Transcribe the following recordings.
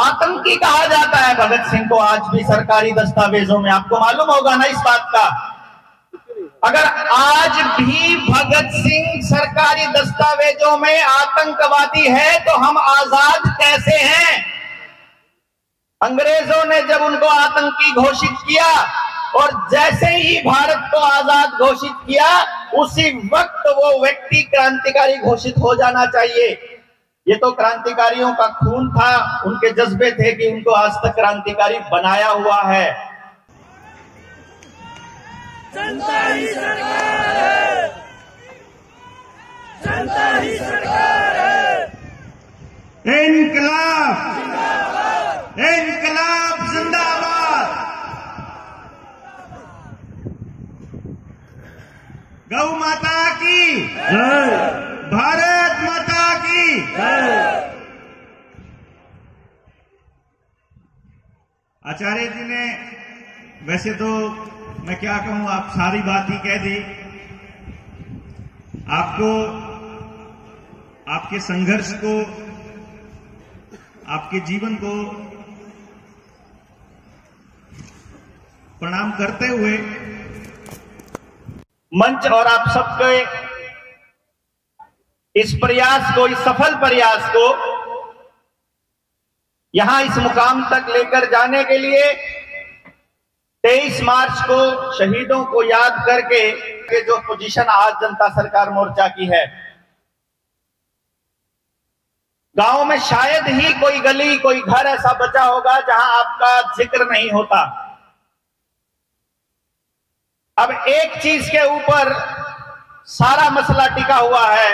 आतंकी कहा जाता है भगत सिंह को आज भी सरकारी दस्तावेजों में। आपको मालूम होगा ना इस बात का। अगर आज भी भगत सिंह सरकारी दस्तावेजों में आतंकवादी है तो हम आजाद कैसे हैं? अंग्रेजों ने जब उनको आतंकी घोषित किया और जैसे ही भारत को आजाद घोषित किया उसी वक्त वो व्यक्ति क्रांतिकारी घोषित हो जाना चाहिए। ये तो क्रांतिकारियों का खून था, उनके जज्बे थे कि उनको आज तक क्रांतिकारी बनाया हुआ है। जनता ही सरकार है, जनता ही सरकार है। इनकलाब इनकलाब जिंदाबाद। गौ माता की जय, भारत माता की जय। आचार्य जी ने वैसे तो मैं क्या कहूं, आप सारी बात ही कह दी। आपको आपके संघर्ष को, आपके जीवन को प्रणाम करते हुए मंच और आप सबके इस प्रयास को, इस सफल प्रयास को यहां इस मुकाम तक लेकर जाने के लिए 23 मार्च को शहीदों को याद करके ये जो पोजीशन आज जनता सरकार मोर्चा की है, गांव में शायद ही कोई गली, कोई घर ऐसा बचा होगा जहां आपका जिक्र नहीं होता। अब एक चीज के ऊपर सारा मसला टिका हुआ है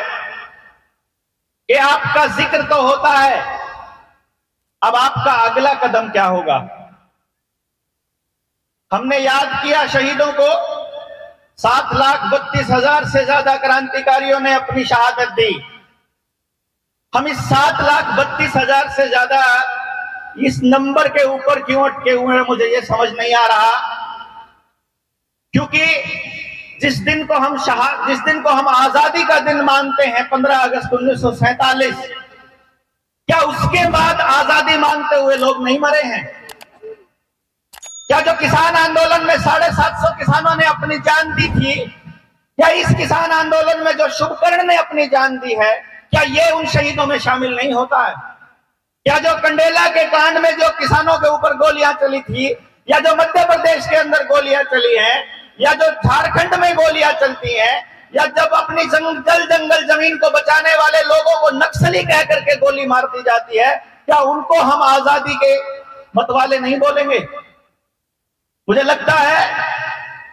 कि आपका जिक्र तो होता है, अब आपका अगला कदम क्या होगा? हमने याद किया शहीदों को। 7,32,000 से ज्यादा क्रांतिकारियों ने अपनी शहादत दी। हम इस 7,32,000 से ज्यादा इस नंबर के ऊपर क्यों अटके हुए हैं, मुझे ये समझ नहीं आ रहा। क्योंकि जिस दिन को हम आजादी का दिन मानते हैं 15 अगस्त 1947, क्या उसके बाद आजादी मांगते हुए लोग नहीं मरे हैं? क्या जो किसान आंदोलन में 750 किसानों ने अपनी जान दी थी, क्या इस किसान आंदोलन में जो शुभकर्ण ने अपनी जान दी है, क्या ये उन शहीदों में शामिल नहीं होता है? क्या जो कंडेला के कांड में जो किसानों के ऊपर गोलियां चली थी, या जो मध्य प्रदेश के अंदर गोलियां चली हैं, या जो झारखंड में गोलियां चलती हैं, या जब अपनी जंगल जमीन को बचाने वाले लोगों को नक्सली कह करके गोली मार दी जाती है, क्या उनको हम आजादी के मतवाले नहीं बोलेंगे? मुझे लगता है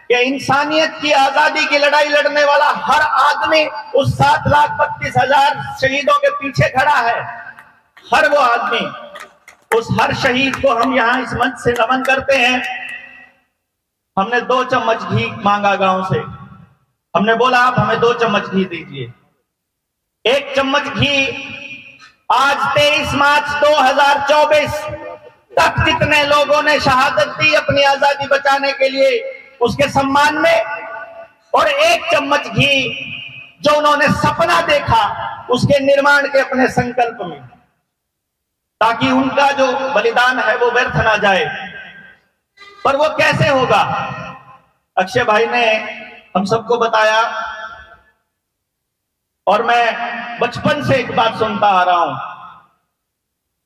कि इंसानियत की आजादी की लड़ाई लड़ने वाला हर आदमी उस 7,32,000 शहीदों के पीछे खड़ा है। हर वो आदमी, उस हर शहीद को हम यहां इस मंच से नमन करते हैं। हमने 2 चम्मच घी मांगा गांव से। हमने बोला आप हमें 2 चम्मच घी दीजिए। 1 चम्मच घी आज 23 मार्च 2024 तक जितने लोगों ने शहादत दी अपनी आजादी बचाने के लिए, उसके सम्मान में, और 1 चम्मच घी जो उन्होंने सपना देखा उसके निर्माण के अपने संकल्प में, ताकि उनका जो बलिदान है वो व्यर्थ ना जाए। पर वो कैसे होगा? अक्षय भाई ने हम सबको बताया, और मैं बचपन से एक बात सुनता आ रहा हूं,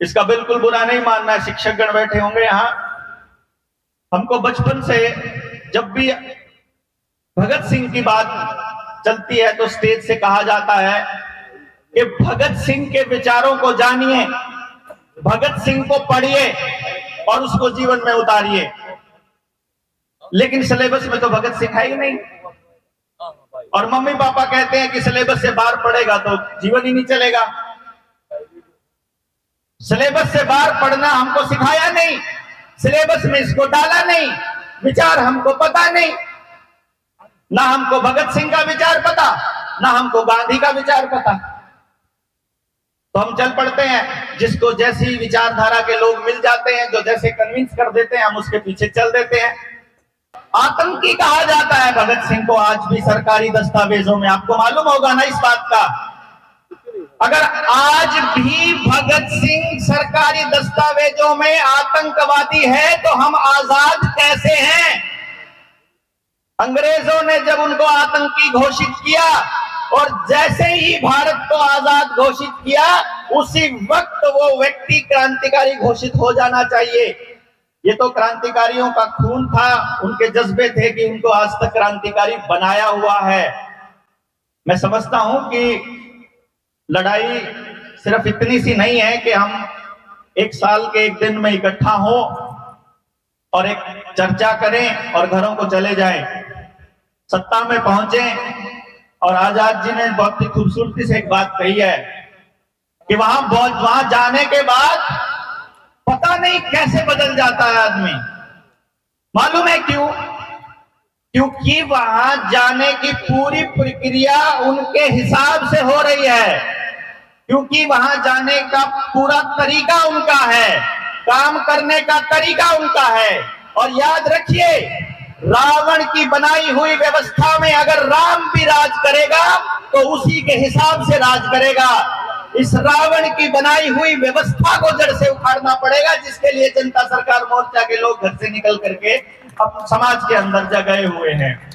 इसका बिल्कुल बुरा नहीं मानना है, शिक्षकगण बैठे होंगे यहां। हमको बचपन से जब भी भगत सिंह की बात चलती है तो स्टेज से कहा जाता है कि भगत सिंह के विचारों को जानिए, भगत सिंह को पढ़िए और उसको जीवन में उतारिए। लेकिन सिलेबस में तो भगत सिंह है ही नहीं, और मम्मी पापा कहते हैं कि सिलेबस से बाहर पढ़ेगा तो जीवन ही नहीं चलेगा। सिलेबस से बाहर पढ़ना हमको सिखाया नहीं, सिलेबस में इसको डाला नहीं, विचार हमको पता नहीं, ना हमको भगत सिंह का विचार पता, ना हमको गांधी का विचार पता। तो हम चल पड़ते हैं, जिसको जैसी विचारधारा के लोग मिल जाते हैं, जो जैसे कन्विंस कर देते हैं, हम उसके पीछे चल देते हैं। आतंकी कहा जाता है भगत सिंह को आज भी सरकारी दस्तावेजों में। आपको मालूम होगा ना इस बात का। अगर आज भी भगत सिंह सरकारी दस्तावेजों में आतंकवादी है तो हम आजाद कैसे हैं? अंग्रेजों ने जब उनको आतंकी घोषित किया और जैसे ही भारत को आजाद घोषित किया उसी वक्त वो व्यक्ति क्रांतिकारी घोषित हो जाना चाहिए। ये तो क्रांतिकारियों का खून था, उनके जज्बे थे कि उनको आज तक क्रांतिकारी बनाया हुआ है। मैं समझता हूं कि लड़ाई सिर्फ इतनी सी नहीं है कि हम एक साल के एक दिन में इकट्ठा हो और एक चर्चा करें और घरों को चले जाएं, सत्ता में पहुंचे। और आजाद जी ने बहुत ही खूबसूरती से एक बात कही है कि वहां जाने के बाद पता नहीं कैसे बदल जाता है आदमी। मालूम है क्यों? क्योंकि वहां जाने की पूरी प्रक्रिया उनके हिसाब से हो रही है, क्योंकि वहां जाने का पूरा तरीका उनका है, काम करने का तरीका उनका है। और याद रखिए, रावण की बनाई हुई व्यवस्था में अगर राम भी राज करेगा तो उसी के हिसाब से राज करेगा। इस रावण की बनाई हुई व्यवस्था को जड़ से उखाड़ना पड़ेगा, जिसके लिए जनता सरकार मोर्चा के लोग घर से निकल करके अब समाज के अंदर जगए हुए हैं।